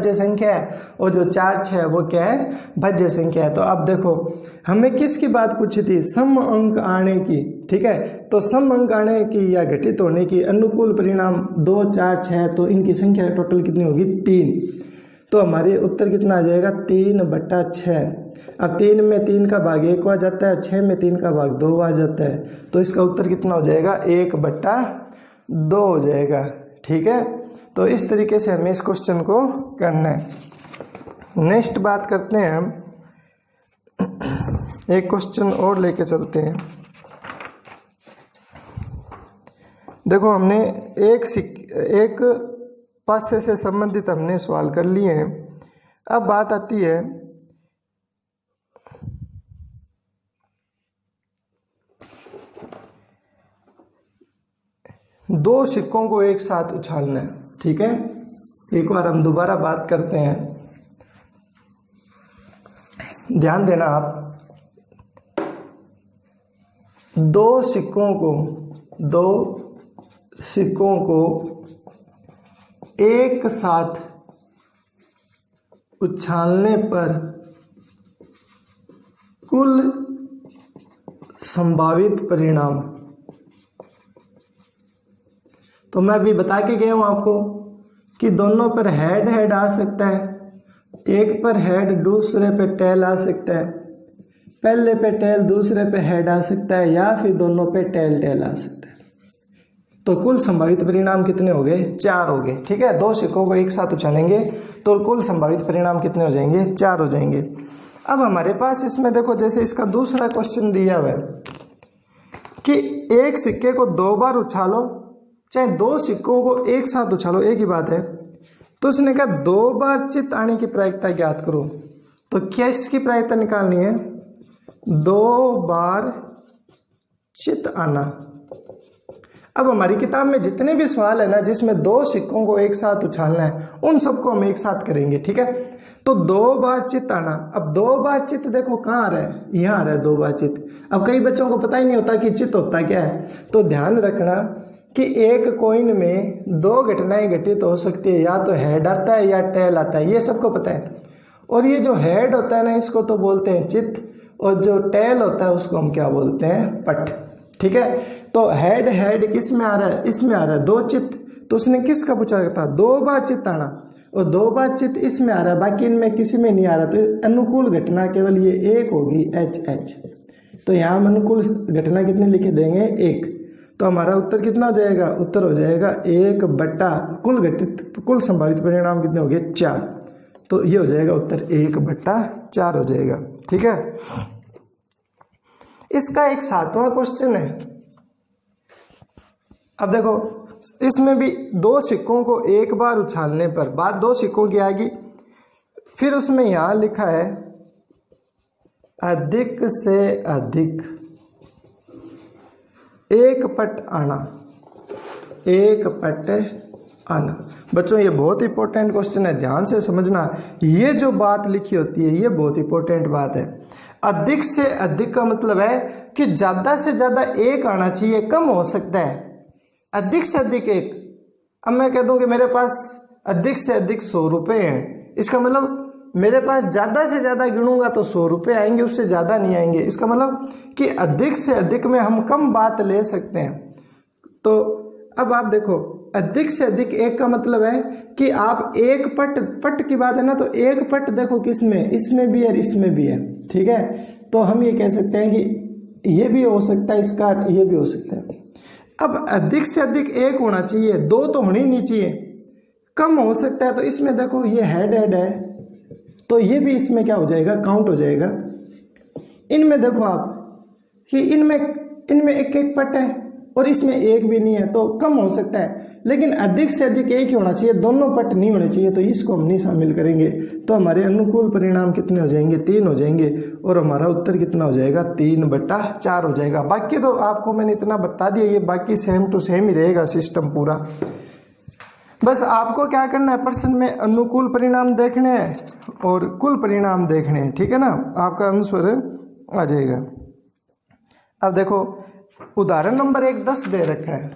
भाज्य संख्या है और जो 4 6 वो क्या है, भाज्य संख्या है। तो अब देखो हमें किसकी बात पूछी थी, सम अंक आने की, ठीक है। तो सम अंक आने की या घटित होने की अनुकूल परिणाम 2 4 6, तो इनकी संख्या टोटल कितनी होगी 3। तो हमारे उत्तर कितना आ जाएगा 3/6। अब 3 में 3 का भाग 1 आ जाता है, 6 में 3 का भाग 2 आ जाता है, तो इसका उत्तर कितना हो जाएगा 1/2 हो जाएगा, ठीक है। तो इस तरीके से हमें इस क्वेश्चन को करना है। नेक्स्ट बात करते हैं हम, एक क्वेश्चन और लेके चलते हैं। देखो हमने एक पासे से संबंधित हमने सवाल कर लिए हैं। अब बात आती है दो सिक्कों को एक साथ उछालना है, ठीक है। एक बार हम दोबारा बात करते हैं, ध्यान देना आप। दो सिक्कों को एक साथ उछालने पर कुल संभावित परिणाम, तो मैं अभी बता के गया हूं आपको कि दोनों पर हेड हेड आ सकता है, एक पर हेड दूसरे पे टेल आ सकता है, पहले पे टेल दूसरे पे हेड आ सकता है, या फिर दोनों पे टेल टेल आ सकता है। तो कुल संभावित परिणाम कितने हो गए 4 हो गए, ठीक है। दो सिक्कों को एक साथ उछालेंगे तो कुल संभावित परिणाम कितने हो जाएंगे 4 हो जाएंगे। अब हमारे पास इसमें देखो, जैसे इसका दूसरा क्वेश्चन दिया हुआ है कि एक सिक्के को 2 बार उछालो, चाहे दो सिक्कों को एक साथ उछालो, एक ही बात है। तो उसने कहा 2 बार चित्त आने की प्रायिकता ज्ञात करो। तो क्या इसकी प्रायिकता निकालनी है, 2 बार चित्त आना। अब हमारी किताब में जितने भी सवाल है ना जिसमें 2 सिक्कों को एक साथ उछालना है, उन सबको हम एक साथ करेंगे, ठीक है। तो 2 बार चित्त आना। अब 2 बार चित्त देखो कहाँ आ रहा है, यहाँ आ रहा है 2 बार चित्त। अब कई बच्चों को पता ही नहीं होता कि चित्त होता क्या है। तो ध्यान रखना कि एक कॉइन में 2 घटनाएं घटित हो सकती है, या तो हेड आता है या टेल आता है, ये सबको पता है। और ये जो हेड होता है ना, इसको तो बोलते हैं चित्त, और जो टेल होता है उसको हम क्या बोलते हैं, पट, ठीक है। तो हेड हेड किस में आ रहा है, इसमें आ रहा है 2 चित्त। तो उसने किसका पूछा था, 2 बार चित्त आना, और 2 बार चित्त इसमें आ रहा है, बाकी इनमें किसी में नहीं आ रहा। तो अनुकूल घटना केवल ये एक होगी, HH। तो यहाँ हम अनुकूल घटना कितनी लिखे देंगे 1। तो हमारा उत्तर कितना हो जाएगा, उत्तर हो जाएगा 1/, कुल संभावित परिणाम कितने हो गए 4। तो ये हो जाएगा उत्तर 1/4 हो जाएगा, ठीक है। इसका एक 7वां क्वेश्चन है। अब देखो इसमें भी 2 सिक्कों को एक बार उछालने पर, बात 2 सिक्कों की आएगी। फिर उसमें यहां लिखा है अधिक से अधिक एक पट आना, एक पट आना। बच्चों ये बहुत इंपॉर्टेंट क्वेश्चन है, ध्यान से समझना। ये जो बात लिखी होती है ये बहुत इंपॉर्टेंट बात है। अधिक से अधिक का मतलब है कि ज्यादा से ज्यादा एक आना चाहिए, कम हो सकता है। अधिक से अधिक एक, अब मैं कह दूं कि मेरे पास अधिक से अधिक 100 रुपये हैं, इसका मतलब मेरे पास ज़्यादा से ज़्यादा गिनूंगा तो 100 रुपये आएंगे, उससे ज़्यादा नहीं आएंगे। इसका मतलब कि अधिक से अधिक में हम कम बात ले सकते हैं। तो अब आप देखो अधिक से अधिक एक का मतलब है कि आप एक पट की बात है ना, तो एक पट देखो किसमें, इसमें भी है इसमें भी है, ठीक है। तो हम ये कह सकते हैं कि ये भी हो सकता है इसका, ये भी हो सकता है। अब अधिक से अधिक एक होना चाहिए, 2 तो होनी नहीं चाहिए, कम हो सकता है। तो इसमें देखो ये हेड है, तो ये भी इसमें क्या हो जाएगा, काउंट हो जाएगा। इनमें देखो आप कि इनमें एक एक पट है और इसमें एक भी नहीं है, तो कम हो सकता है। लेकिन अधिक से अधिक एक ही होना चाहिए, दोनों पट नहीं होने चाहिए, तो इसको हम नहीं शामिल करेंगे। तो हमारे अनुकूल परिणाम कितने हो जाएंगे, 3 हो जाएंगे, और हमारा उत्तर कितना हो जाएगा 3/4 हो जाएगा। बाकी तो आपको मैंने इतना बता दिया, ये बाकी सेम टू सेम ही रहेगा सिस्टम पूरा। बस आपको क्या करना है, प्रश्न में अनुकूल परिणाम देखने हैं और कुल परिणाम देखने हैं, ठीक है ना। आपका आंसर आ जाएगा। अब देखो उदाहरण नंबर 1 10 दे रखा है,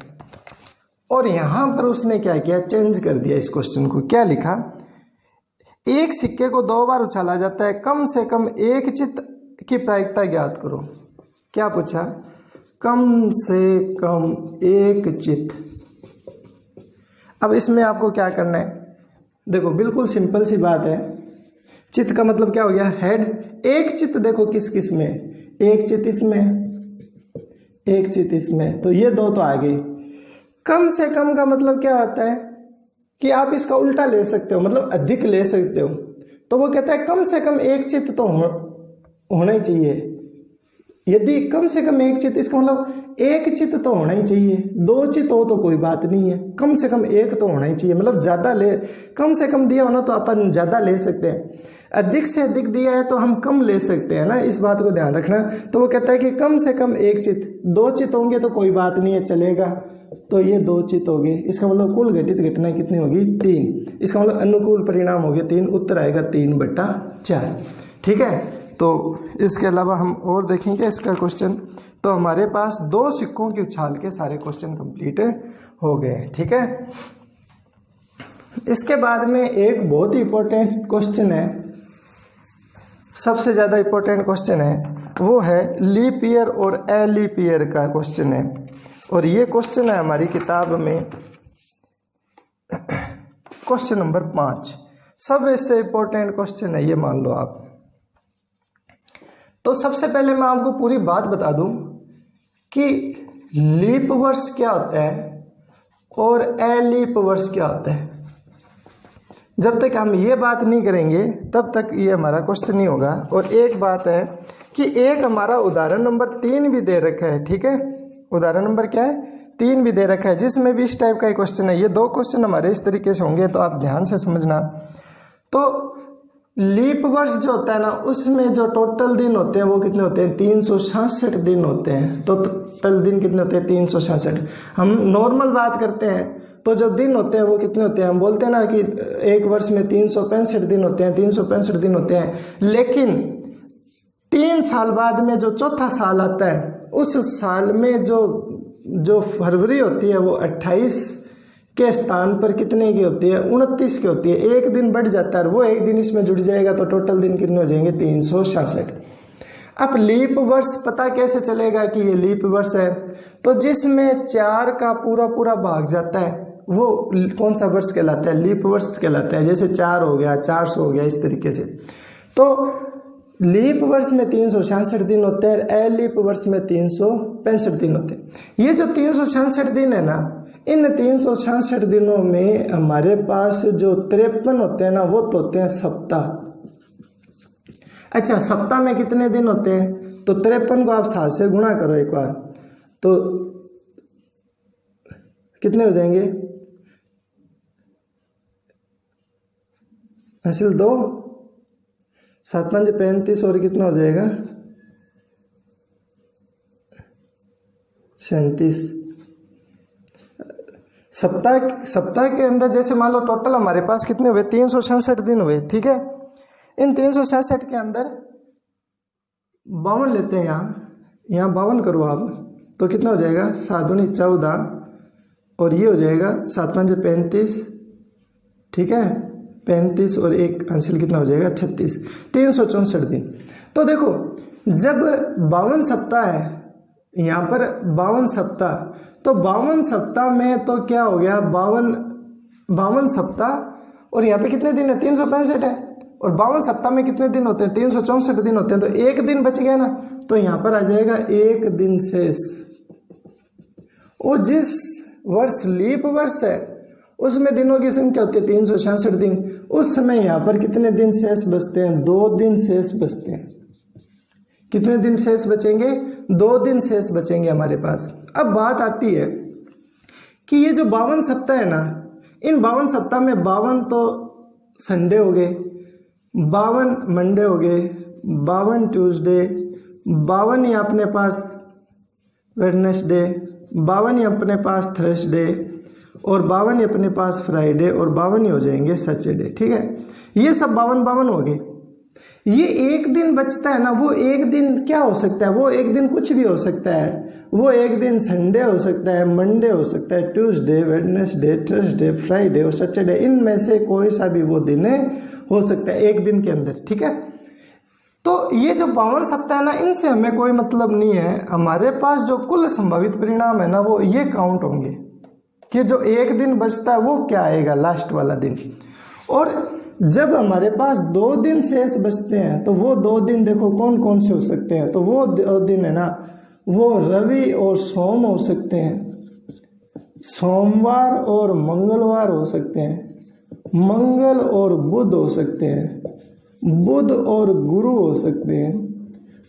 और यहां पर उसने क्या किया, चेंज कर दिया इस क्वेश्चन को। क्या लिखा, एक सिक्के को 2 बार उछाला जाता है, कम से कम एक चित की प्रायिकता ज्ञात करो। क्या पूछा? कम से कम एक चित। अब इसमें आपको क्या करना है, देखो बिल्कुल सिंपल सी बात है। चित का मतलब क्या हो गया? हेड। एक चित देखो किस किस में, एक चित इसमें, एक चित इसमें, तो ये 2 तो आ गई। कम से कम का मतलब क्या होता है कि आप इसका उल्टा ले सकते हो, मतलब अधिक ले सकते हो। तो वो कहता है कम से कम एक चित तो होना ही चाहिए। यदि कम से कम एक चित, इसका मतलब एक चित तो होना ही चाहिए, 2 चित हो तो कोई बात नहीं है, कम से कम एक तो होना ही चाहिए। मतलब ज़्यादा ले, कम से कम दिया हो ना तो अपन ज़्यादा ले सकते हैं, अधिक से अधिक दिया है तो हम कम ले सकते हैं ना, इस बात को ध्यान रखना। तो वो कहता है कि कम से कम एक चित, 2 चित होंगे तो कोई बात नहीं है, चलेगा। तो ये 2 चित हो गए। इसका मतलब कुल घटित घटनाएं कितनी होगी? 3। इसका मतलब अनुकूल परिणाम हो गया 3, उत्तर आएगा 3/4। ठीक है। तो इसके अलावा हम और देखेंगे इसका क्वेश्चन। तो हमारे पास 2 सिक्कों की उछाल के सारे क्वेश्चन कंप्लीट हो गए। ठीक है। इसके बाद में एक बहुत ही इंपॉर्टेंट क्वेश्चन है, सबसे ज़्यादा इंपॉर्टेंट क्वेश्चन है, वो है लीप ईयर और ए लीप ईयर का क्वेश्चन है। और ये क्वेश्चन है हमारी किताब में क्वेश्चन नंबर 5। सबसे इंपॉर्टेंट क्वेश्चन है ये, मान लो आप। तो सबसे पहले मैं आपको पूरी बात बता दूं कि लीप वर्ष क्या होता है और ए लीप वर्ष क्या होता है। जब तक हम ये बात नहीं करेंगे तब तक ये हमारा क्वेश्चन नहीं होगा। और एक बात है कि एक हमारा उदाहरण नंबर 3 भी दे रखा है। ठीक है, उदाहरण नंबर क्या है? 3 भी दे रखा है, जिसमें भी इस टाइप का क्वेश्चन है। ये 2 क्वेश्चन हमारे इस तरीके से होंगे, तो आप ध्यान से समझना। तो लीप वर्ष जो होता है ना, उसमें जो टोटल दिन होते हैं वो कितने होते हैं? 366 दिन होते हैं। तो टोटल दिन कितने होते हैं? 366। हम नॉर्मल बात करते हैं तो जो दिन होते हैं वो कितने होते हैं? हम बोलते हैं ना कि एक वर्ष में 365 दिन होते हैं, 365 दिन होते हैं। लेकिन 3 साल बाद में जो चौथा साल आता है, उस साल में जो फरवरी होती है वो 28 के स्थान पर कितने की होती है? 29 की होती है। एक दिन बढ़ जाता है, वो एक दिन इसमें जुड़ जाएगा, तो टोटल दिन कितने हो जाएंगे? 366। अब लीप वर्ष पता कैसे चलेगा कि ये लीप वर्ष है? तो जिसमें 4 का पूरा पूरा भाग जाता है वो कौन सा वर्ष कहलाता है? लीप वर्ष कहलाता है। जैसे 4 हो गया, 400 हो गया, इस तरीके से। तो लीप वर्ष में 366 दिन होते हैं, ए लीप वर्ष में 365 दिन होते हैं। ये जो 366 दिन है ना, इन 366 दिनों में हमारे पास जो 53 होते हैं ना, वो तो होते हैं सप्ताह। अच्छा, सप्ताह में कितने दिन होते हैं? तो 53 को आप 7 से गुणा करो एक बार, तो कितने हो जाएंगे? हासिल 2, 7 5 35 और कितना हो जाएगा? 37। सप्ताह के अंदर जैसे मान लो टोटल हमारे पास कितने हुए? 366 दिन हुए। ठीक है, इन 366 के अंदर 52 लेते हैं, यहाँ 52 करो आप, तो कितना हो जाएगा? 7 दूनी 14 और ये हो जाएगा 7 5 35। ठीक है, 35 और 1 हासिल कितना हो जाएगा? 36। 364 दिन। तो देखो, जब 52 सप्ताह है, यहाँ पर 52 सप्ताह, तो 52 सप्ताह में तो क्या हो गया? 52 सप्ताह और यहाँ पे कितने दिन है? 365 है। और 52 सप्ताह में कितने दिन होते हैं? 364 दिन होते हैं। तो एक दिन बच गया ना, तो यहाँ पर आ जाएगा एक दिन शेष। और जिस वर्ष लीप वर्ष है उसमें दिनों की संख्या होती है 366 दिन। उस समय यहाँ पर कितने दिन शेष बचते हैं? 2 दिन शेष बचते हैं। कितने दिन शेष बचेंगे? 2 दिन शेष बचेंगे हमारे पास। अब बात आती है कि ये जो 52 सप्ताह है ना, इन 52 सप्ताह में 52 तो संडे हो गए, 52 मंडे हो गए, 52 ट्यूसडे, 52 ही अपने पास वेडनेसडे, 52 ही अपने पास थर्सडे, और 52 ही अपने पास फ्राइडे, और 52 ही हो जाएंगे सैटरडे। ठीक है, ये सब 52 हो गए। ये एक दिन बचता है ना, वो एक दिन क्या हो सकता है? वो एक दिन कुछ भी हो सकता है। वो एक दिन संडे हो सकता है, मंडे हो सकता है, ट्यूसडे, वेडनेसडे, थर्सडे, फ्राइडे और सैटरडे, इनमें से कोई सा भी वो दिन हो सकता है एक दिन के अंदर। ठीक है, तो ये जो 52 सप्ताह है ना, इनसे हमें कोई मतलब नहीं है। हमारे पास जो कुल संभावित परिणाम है ना, वो ये काउंट होंगे कि जो एक दिन बचता है वो क्या आएगा, लास्ट वाला दिन। और जब हमारे पास 2 दिन शेष बचते हैं तो वो 2 दिन देखो कौन कौन से हो सकते हैं। तो वो 2 दिन है ना, वो रवि और सोम हो सकते हैं, सोमवार और मंगलवार हो सकते हैं, मंगल और बुध हो सकते हैं, बुध और गुरु हो सकते हैं,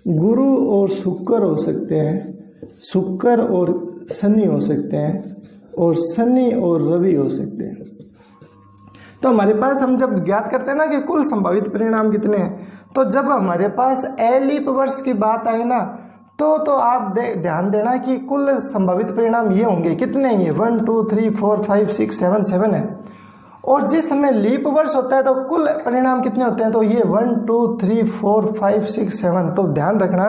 गुरु और शुक्र हो सकते हैं, शुक्र और शनि हो सकते हैं, और शनि और रवि हो सकते हैं। तो हमारे पास हम जब ज्ञात करते हैं ना कि कुल संभावित परिणाम कितने हैं, तो जब हमारे पास एलीप वर्ष की बात आई ना, तो आप ध्यान देना कि कुल संभावित परिणाम ये होंगे, कितने हैं ये, 1 2 3 4 5 6 7 7 है। और जिस समय लीप वर्ष होता है तो कुल परिणाम कितने होते हैं, तो ये 1 2 3 4 5 6 7। तो ध्यान रखना,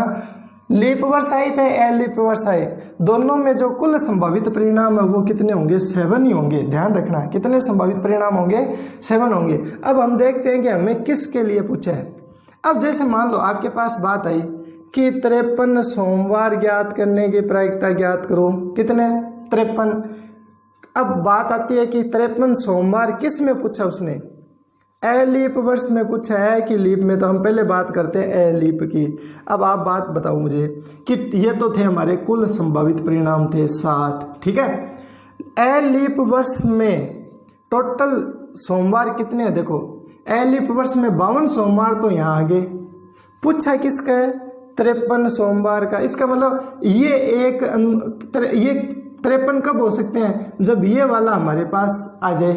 लीप वर्ष आए चाहे एलीप वर्ष आए, दोनों में जो कुल संभावित परिणाम है वो कितने होंगे, 7 ही होंगे। ध्यान रखना, कितने संभावित परिणाम होंगे, 7 होंगे। अब हम देखते हैं कि हमें किसके लिए पूछा है। अब जैसे मान लो आपके पास बात आई कि 53 सोमवार ज्ञात करने की प्रायिकता ज्ञात करो, कितने, 53। अब बात आती है कि 53 सोमवार किस में पूछा उसने, एलीप वर्ष में पूछा है कि लीप में। तो हम पहले बात करते हैं एलीप की। अब आप बात बताओ मुझे कि ये तो थे हमारे कुल संभावित परिणाम थे 7, ठीक है। एलीप वर्ष में टोटल सोमवार कितने हैं, देखो एलीप वर्ष में 52 सोमवार तो यहाँ आगे पूछा किसका है, 53 सोमवार का। इसका मतलब ये 53 कब हो सकते हैं, जब ये वाला हमारे पास आ जाए।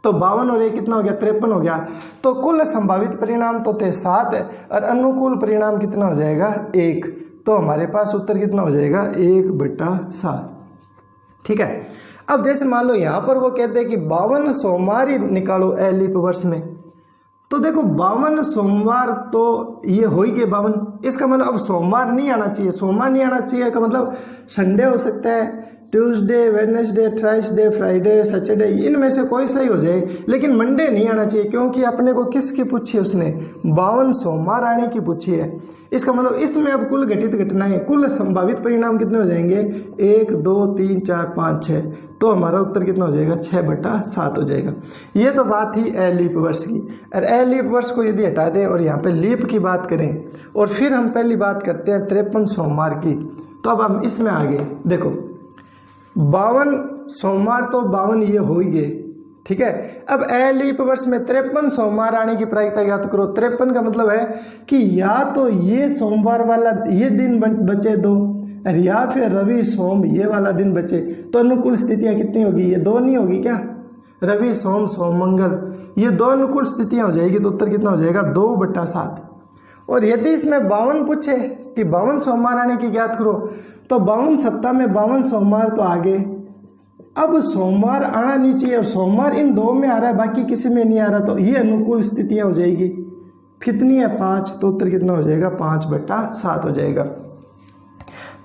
तो 52 और ये कितना हो गया, 53 हो गया। तो कुल संभावित परिणाम तो थे 7 और अनुकूल परिणाम कितना हो जाएगा, 1। तो हमारे पास उत्तर कितना हो जाएगा, 1/7, ठीक है। अब जैसे मान लो यहाँ पर वो कहते हैं कि 52 सोमवार ही निकालो एलीप वर्ष में, तो देखो 52 सोमवार तो ये हो ही गए 52। इसका मतलब अब सोमवार नहीं आना चाहिए, सोमवार नहीं आना चाहिए का मतलब संडे हो सकता है, Tuesday, Wednesday, Thursday, Friday, Saturday, इनमें से कोई सही हो जाए, लेकिन मंडे नहीं आना चाहिए, क्योंकि अपने को किसकी पूछी है उसने, 52 सोमवार आने की पूछी है। इसका मतलब इसमें अब कुल घटित घटनाएं, कुल संभावित परिणाम कितने हो जाएंगे, 1 2 3 4 5 6। तो हमारा उत्तर कितना हो जाएगा, 6/7 हो जाएगा। ये तो बात ही एलीप वर्ष की। और एलीप वर्ष को यदि हटा दें और यहाँ पे लीप की बात करें, और फिर हम पहली बात करते हैं 53 सोमवार की। तो अब हम इसमें आगे देखो 52 सोमवार तो 52 ये हो ही गए, ठीक है। अब एलीप वर्ष में 53 सोमवार आने की प्रायिकता ज्ञात करो। 53 का मतलब है कि या तो ये सोमवार वाला ये दिन बचे 2, और या फिर रवि सोम ये वाला दिन बचे। तो अनुकूल स्थितियां कितनी होगी, ये 2 नहीं होगी क्या, रवि सोम सोम मंगल, ये 2 अनुकूल स्थितियां हो जाएगी। तो उत्तर कितना हो जाएगा, 2/7। और यदि इसमें 52 पूछे कि 52 सोमवार आने की ज्ञात करो, तो 52 सप्ताह में 52 सोमवार तो आगे। अब सोमवार आना नहीं चाहिए और सोमवार इन 2 में आ रहा है, बाकी किसी में नहीं आ रहा, तो ये अनुकूल स्थितियां हो जाएगी। कितनी है, 5। तो उत्तर कितना हो जाएगा, 5/7 हो जाएगा।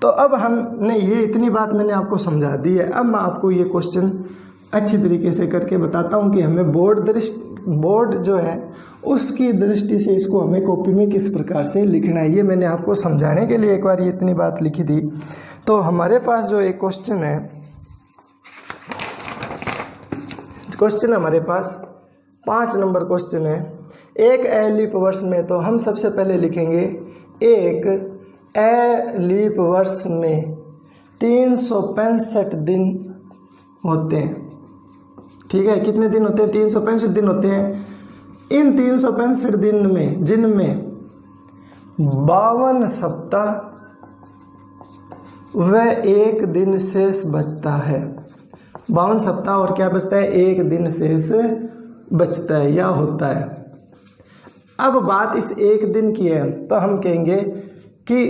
तो अब हमने ये इतनी बात मैंने आपको समझा दी है। अब मैं आपको ये क्वेश्चन अच्छी तरीके से करके बताता हूँ कि हमें बोर्ड जो है उसकी दृष्टि से इसको हमें कॉपी में किस प्रकार से लिखना है। ये मैंने आपको समझाने के लिए एक बार ये इतनी बात लिखी थी। तो हमारे पास जो एक क्वेश्चन है, हमारे पास 5 नंबर क्वेश्चन है। एक एलीप वर्ष में, तो हम सबसे पहले लिखेंगे एक एलीप वर्ष में 365 दिन होते हैं, ठीक है। कितने दिन होते हैं, 365 दिन होते हैं। इन 365 दिन में जिनमें 52 सप्ताह व 1 दिन शेष बचता है। 52 सप्ताह और क्या बचता है, 1 दिन शेष बचता है या होता है। अब बात इस 1 दिन की है, तो हम कहेंगे कि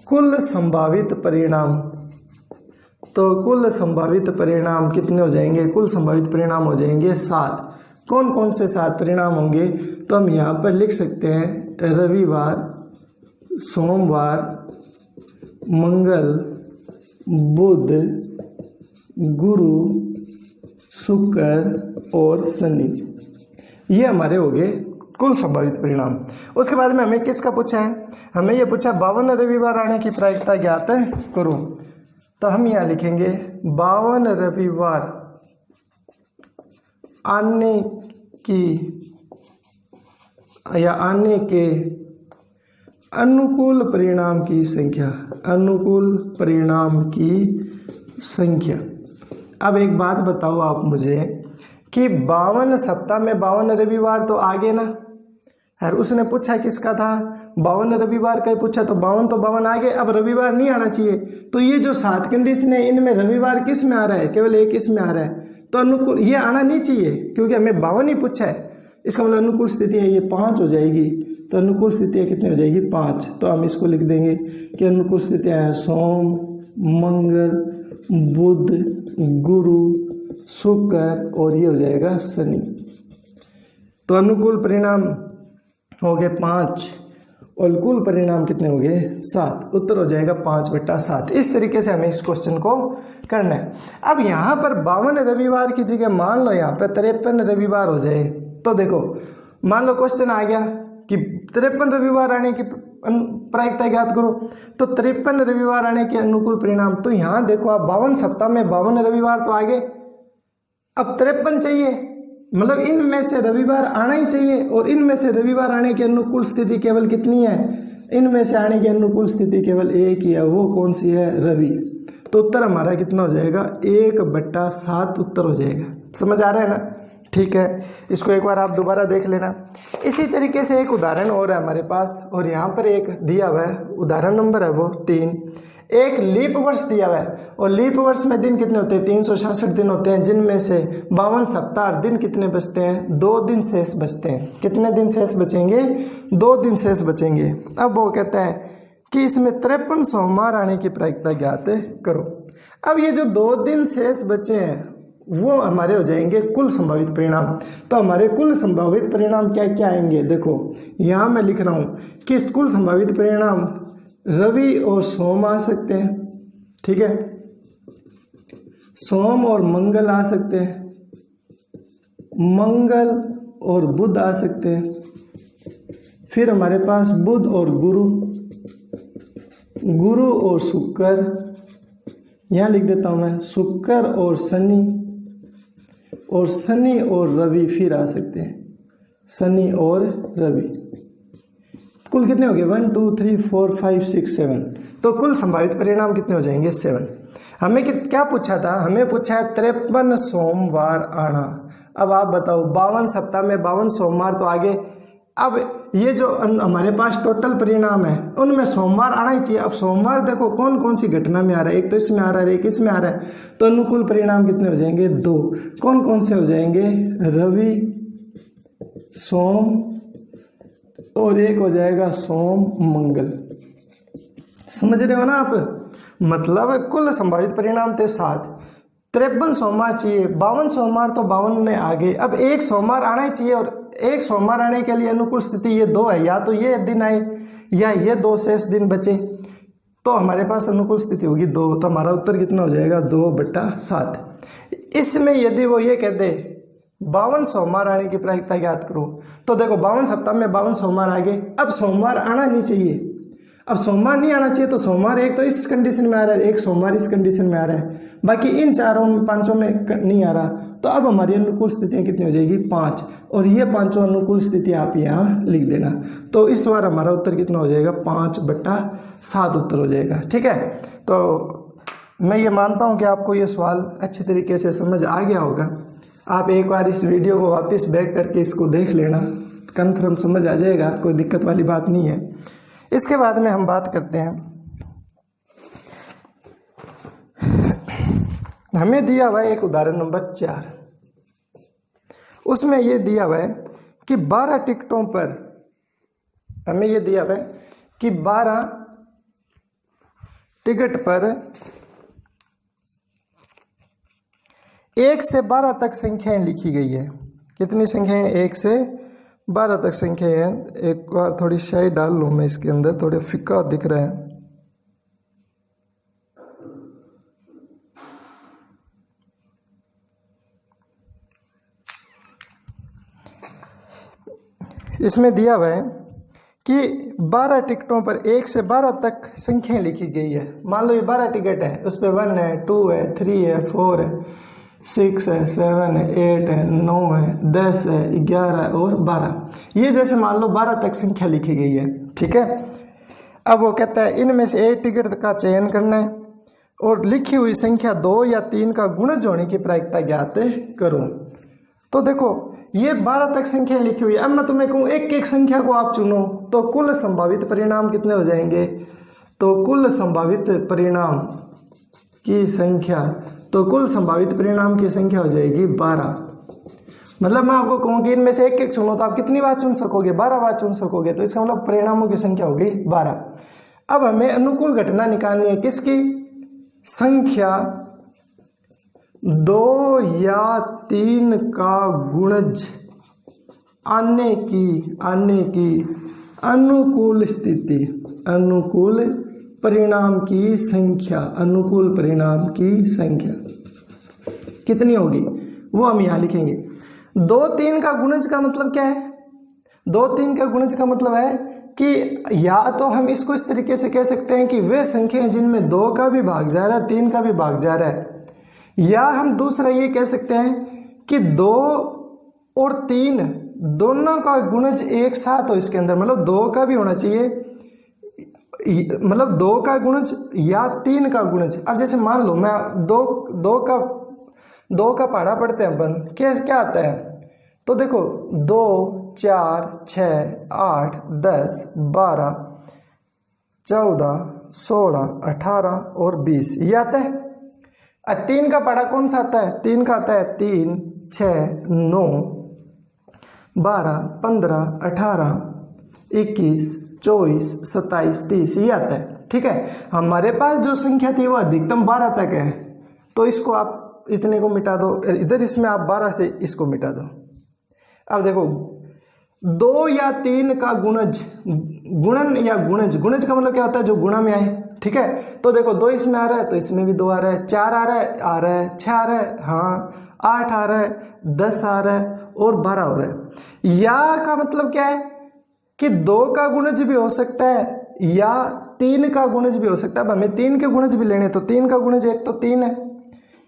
कुल संभावित परिणाम, तो कुल संभावित परिणाम कितने हो जाएंगे, कुल संभावित परिणाम हो जाएंगे 7। कौन कौन से 7 परिणाम होंगे, तो हम यहाँ पर लिख सकते हैं रविवार, सोमवार, मंगल, बुध, गुरु, शुक्र और शनि। ये हमारे हो गए कुल संभावित परिणाम। उसके बाद में हमें किसका पूछा है, हमें ये पूछा 52 रविवार आने की प्रायिकता ज्ञात करो। तो हम यहाँ लिखेंगे 52 रविवार आने की या आने के अनुकूल परिणाम की संख्या, अनुकूल परिणाम की संख्या। अब एक बात बताओ आप मुझे कि 52 सप्ताह में 52 रविवार तो आगे ना, और उसने पूछा किसका था, 52 रविवार का ही पूछा, तो 52 आगे, अब रविवार नहीं आना चाहिए। तो ये जो 7 कंडीशन है इनमें रविवार किस में आ रहा है, केवल एक इसमें आ रहा है, तो अनुकूल ये आना नहीं चाहिए क्योंकि हमें 52 ही पूछा है। इसका मतलब अनुकूल स्थिति है ये 5 हो जाएगी। तो अनुकूल स्थिति कितनी हो जाएगी 5। तो हम इसको लिख देंगे कि अनुकूल स्थितियाँ हैं सोम, मंगल, बुध, गुरु, शुक्र और ये हो जाएगा शनि। तो अनुकूल परिणाम हो गए 5 और कुल परिणाम कितने हो गए 7। उत्तर हो जाएगा 5/7। इस तरीके से हमें इस क्वेश्चन को करना है। अब यहाँ पर 52 रविवार की जगह मान लो यहाँ पे 53 रविवार हो जाए। तो देखो मान लो क्वेश्चन आ गया कि 53 रविवार आने की प्रायिकता ज्ञात करो, तो 53 रविवार आने के अनुकूल परिणाम। तो यहाँ देखो आप 52 सप्ताह में 52 रविवार तो आगे, अब 53 चाहिए, मतलब इनमें से रविवार आना ही चाहिए। और इनमें से रविवार आने की अनुकूल स्थिति केवल कितनी है, इनमें से आने की अनुकूल स्थिति केवल एक ही है, वो कौन सी है, रवि। तो उत्तर हमारा कितना हो जाएगा 1/7 उत्तर हो जाएगा। समझ आ रहा है ना, ठीक है। इसको एक बार आप दोबारा देख लेना। इसी तरीके से एक उदाहरण और है हमारे पास, और यहाँ पर एक दिया हुआ है, उदाहरण नंबर है वो 3। एक लीप वर्ष दिया हुआ है और लीप वर्ष में दिन कितने होते हैं, 366 दिन होते हैं, जिनमें से 52 सप्ताह दिन कितने बचते हैं, 2 दिन शेष बचते हैं। कितने दिन शेष बचेंगे, 2 दिन शेष बचेंगे। अब वो कहता है कि इसमें 53 सोमवार आने की प्रायिकता ज्ञात करो। अब ये जो 2 दिन शेष बचे हैं वो हमारे हो जाएंगे कुल संभावित परिणाम। तो हमारे कुल संभावित परिणाम क्या क्या आएंगे, देखो यहाँ मैं लिख रहा हूँ कि कुल संभावित परिणाम रवि और सोम आ सकते हैं, ठीक है, सोम और मंगल आ सकते हैं, मंगल और बुध आ सकते हैं, फिर हमारे पास बुध और गुरु, गुरु और शुक्र, यहाँ लिख देता हूँ मैं, शुक्र और शनि, और शनि और रवि फिर आ सकते हैं, शनि और रवि। कुल कितने हो गए 1 2 3 4 5 6 7। तो कुल संभावित परिणाम कितने हो जाएंगे 7। हमें क्या पूछा था, हमें पूछा है 53 सोमवार आना। अब आप बताओ 52 सप्ताह में 52 सोमवार तो आगे। अब ये जो हमारे पास टोटल परिणाम है उनमें सोमवार आना ही चाहिए। अब सोमवार देखो कौन कौन सी घटना में आ रहा है, एक तो इसमें आ रहा है, एक इसमें आ रहा है। तो अनुकूल परिणाम कितने हो जाएंगे 2। कौन कौन से हो जाएंगे, रवि, सोम और एक हो जाएगा सोम मंगल। समझ रहे हो ना आप, मतलब कुल संभावित परिणाम थे 7। 53 सोमवार चाहिए, 52 सोमवार तो 52 में आ गए। अब एक सोमवार आना ही चाहिए, और एक सोमवार आने के लिए अनुकूल स्थिति ये 2 है, या तो ये दिन आए या ये 2 शेष दिन बचे। तो हमारे पास अनुकूल स्थिति होगी 2। तो हमारा उत्तर कितना हो जाएगा 2/7। इसमें यदि वो ये कह दे 52 सोमवार आने की प्रायिकता ज्ञात करो, तो देखो 52 सप्ताह में 52 सोमवार आ गए। अब सोमवार आना नहीं चाहिए, अब सोमवार नहीं आना चाहिए, तो सोमवार एक तो इस कंडीशन में आ रहा है, एक सोमवार इस कंडीशन में आ रहा है, बाकी इन 4-5 में नहीं आ रहा। तो अब हमारी अनुकूल स्थितियाँ कितनी हो जाएगी 5, और ये 5 अनुकूल स्थिति आप यहाँ लिख देना। तो इस बार हमारा उत्तर कितना हो जाएगा 5/7 उत्तर हो जाएगा, ठीक है। तो मैं ये मानता हूँ कि आपको ये सवाल अच्छे तरीके से समझ आ गया होगा। आप एक बार इस वीडियो को वापस बैक करके इसको देख लेना, कन्फर्म समझ आ जाएगा, कोई दिक्कत वाली बात नहीं है। इसके बाद में हम बात करते हैं, हमें दिया हुआ है एक उदाहरण नंबर 4। उसमें ये दिया हुआ है कि 12 टिकटों पर, हमें ये दिया हुआ है कि 12 टिकट पर 1 से 12 तक संख्याएं लिखी गई है। कितनी संख्याएं, 1 से 12 तक संख्याएं हैं। एक बार थोड़ी स्याही डाल लूँ मैं इसके अंदर, थोड़े फिक्का दिख रहा है। इसमें दिया हुआ है कि 12 टिकटों पर 1 से 12 तक संख्याएं लिखी गई है। मान लो ये 12 टिकट है, उस पर 1 है, 2 है, 3 है, 4 है, 6 है, 7 है, 8 है, 9 है, 10 है, 11 और 12। ये जैसे मान लो 12 तक संख्या लिखी गई है, ठीक है। अब वो कहता है इनमें से एक टिकट का चयन करना है और लिखी हुई संख्या 2 या 3 का गुणज होने की प्रायिकता ज्ञात करो। तो देखो ये 12 तक संख्या लिखी हुई है। अब मैं तुम्हें कहूँ एक एक संख्या को आप चुनो तो कुल संभावित परिणाम कितने हो जाएंगे, तो कुल संभावित परिणाम की संख्या, तो कुल संभावित परिणाम की संख्या हो जाएगी 12। मतलब मैं आपको कहूँ कि इनमें से एक एक चुनो तो आप कितनी बार चुन सकोगे, 12 बार चुन सकोगे, तो इसका मतलब परिणामों की संख्या हो गई 12। अब हमें अनुकूल घटना निकालनी है, किसकी, संख्या 2 या 3 का गुणज आने की अनुकूल स्थिति, अनुकूल परिणाम की संख्या, अनुकूल परिणाम की संख्या कितनी होगी वो हम यहाँ लिखेंगे। 2 3 का गुणज का मतलब क्या है, 2 3 का गुणज का मतलब है कि या तो हम इसको इस तरीके से कह सकते हैं कि वे संख्याएं जिनमें 2 का भी भाग जा रहा है, 3 का भी भाग जा रहा है, या हम दूसरा ये कह सकते हैं कि 2 और 3 दोनों का गुणज एक साथ हो इसके अंदर, मतलब 2 का भी होना चाहिए, मतलब 2 का गुणज या 3 का गुणज। अब जैसे मान लो मैं 2 का पढ़ा पढ़ते हैं अपन, क्या आता है, तो देखो 2 4 6 8 10 12 14 16 18 और 20 ये आता है। 3 का पढ़ा कौन सा आता है, 3 का आता है 3 6 9 12 15 18 21 24 27 30 ये आता है, ठीक है। हमारे पास जो संख्या थी वो अधिकतम 12 तक है, तो इसको आप इतने को मिटा दो, इधर इसमें आप 12 से इसको मिटा दो। अब देखो 2 या 3 का गुणज, गुणन या गुणज, गुणज का मतलब क्या होता है, जो गुणा में आए, ठीक है। तो देखो 2 इसमें आ रहा है तो इसमें भी 2 आ रहा है, 4 आ रहा है 6 आ रहा है, हाँ 8 आ रहा है, 10 आ रहा है और 12 हो रहा है। या का मतलब क्या है कि 2 का गुणज भी हो सकता है या 3 का गुणज भी हो सकता है। अब हमें 3 के गुणज भी लेने, तो 3 का गुणज एक तो 3 है,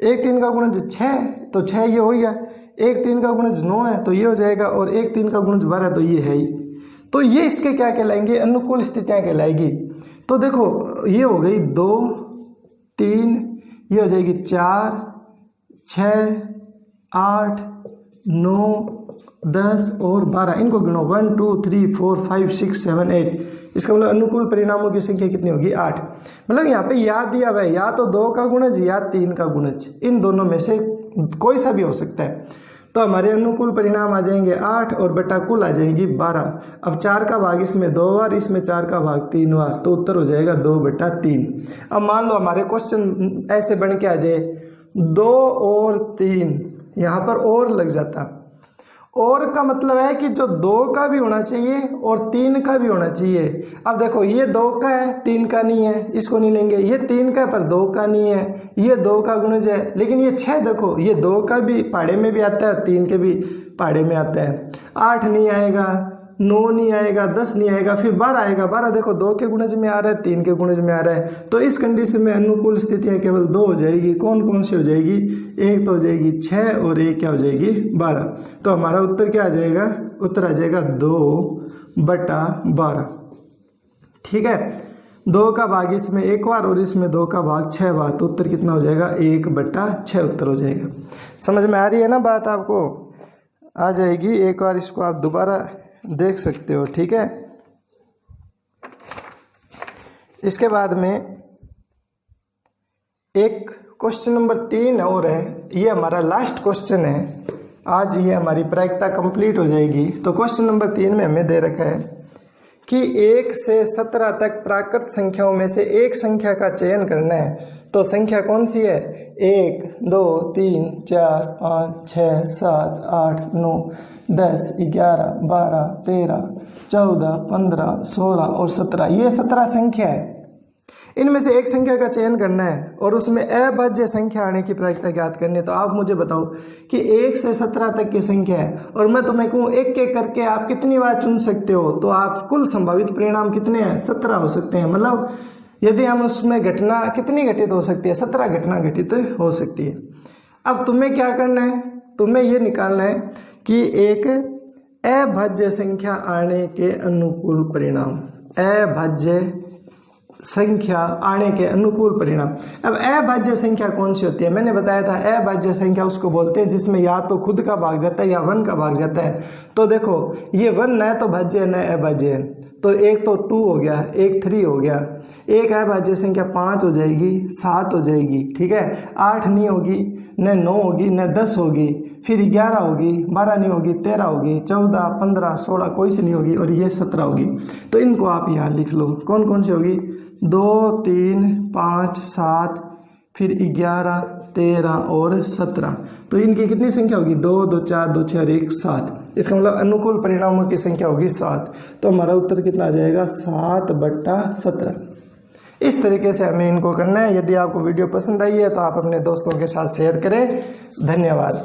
एक 3 का गुणज 6 तो 6 ये हो गया, एक 3 का गुणज 9 है तो ये हो जाएगा, और एक 3 का गुणज 12 तो ये है ही। तो ये इसके क्या कहलाएंगे, अनुकूल स्थितियाँ कहलाएगी। तो देखो ये हो गई 2 3, ये हो जाएगी 4 6 8 9 10 और 12, इनको गिनो 1 2 3 4 5 6 7 8, इसका मतलब अनुकूल परिणामों की संख्या कितनी होगी 8। मतलब यहाँ पे या दिया हुआ है, या तो 2 का गुणज या 3 का गुणज, इन दोनों में से कोई सा भी हो सकता है। तो हमारे अनुकूल परिणाम आ जाएंगे 8 और बटा कुल आ जाएगी 12। अब 4 का भाग इसमें 2 बार, इसमें 4 का भाग 3 बार, तो उत्तर हो जाएगा 2/3। अब मान लो हमारे क्वेश्चन ऐसे बन के आ जाए 2 और 3, यहाँ पर और लग जाता, और का मतलब है कि जो 2 का भी होना चाहिए और 3 का भी होना चाहिए। अब देखो ये 2 का है 3 का नहीं है, इसको नहीं लेंगे, ये 3 का है पर 2 का नहीं है, ये 2 का गुणज है, लेकिन ये 6 देखो ये 2 का भी पहाड़े में भी आता है, 3 के भी पहाड़े में आता है, 8 नहीं आएगा, 9 नहीं आएगा, 10 नहीं आएगा, फिर 12 आएगा। 12 देखो 2 के गुणज में आ रहा है, 3 के गुणज में आ रहा है, तो इस कंडीशन में अनुकूल स्थितियाँ केवल 2 हो जाएगी। कौन कौन सी हो जाएगी, एक तो हो जाएगी 6 और एक क्या हो जाएगी 12। तो हमारा उत्तर क्या आ जाएगा, उत्तर आ जाएगा 2/12, ठीक है। 2 का भाग इसमें 1 बार और इसमें 2 का भाग 6 बार, तो उत्तर कितना हो जाएगा 1/6 उत्तर हो जाएगा। समझ में आ रही है ना बात, आपको आ जाएगी। एक बार इसको आप दोबारा देख सकते हो, ठीक है। इसके बाद में एक क्वेश्चन नंबर 3 और है, ये हमारा लास्ट क्वेश्चन है आज, ये हमारी प्रायिकता कंप्लीट हो जाएगी। तो क्वेश्चन नंबर 3 में हमें दे रखा है कि 1 से 17 तक प्राकृत संख्याओं में से एक संख्या का चयन करना है। तो संख्या कौन सी है, 1 2 3 4 5 6 7 8 9 10 11 12 13 14 15 16 और 17, ये 17 संख्या है। इनमें से एक संख्या का चयन करना है और उसमें अभाज्य संख्या आने की प्रायिकता ज्ञात करनी है। तो आप मुझे बताओ कि 1 से 17 तक की संख्या है और मैं तुम्हें कहूँ एक एक करके आप कितनी बार चुन सकते हो, तो आप कुल संभावित परिणाम कितने हैं, 17 हो सकते हैं। मतलब यदि हम उसमें घटना कितनी घटित हो सकती है, 17 घटना घटित हो सकती है। अब तुम्हें क्या करना है, तुम्हें ये निकालना है कि एक अभाज्य संख्या आने के अनुकूल परिणाम, अभाज्य संख्या आने के अनुकूल परिणाम। अब अभाज्य संख्या कौन सी होती है, मैंने बताया था अभाज्य संख्या उसको बोलते हैं जिसमें या तो खुद का भाग जाता है या 1 का भाग जाता है। तो देखो ये 1 न तो भाज्य न अभाज्य है, तो एक तो 2 हो गया, एक 3 हो गया, एक अभाज्य संख्या 5 हो जाएगी, 7 हो जाएगी, ठीक है, 8 नहीं होगी, न 9 होगी, न 10 होगी, फिर 11 होगी, 12 नहीं होगी, 13 होगी, 14, 15, 16 कोई सी नहीं होगी और ये 17 होगी। तो इनको आप यहाँ लिख लो, कौन कौन सी होगी, 2, 3, 5, 7, फिर 11, 13 और 17। तो इनकी कितनी संख्या होगी, 2, 2, 4, 2, 6 और 1, 7। इसका मतलब अनुकूल परिणामों की संख्या होगी 7। तो हमारा उत्तर कितना आ जाएगा, 7/17। इस तरीके से हमें इनको करना है। यदि आपको वीडियो पसंद आई है तो आप अपने दोस्तों के साथ शेयर करें। धन्यवाद।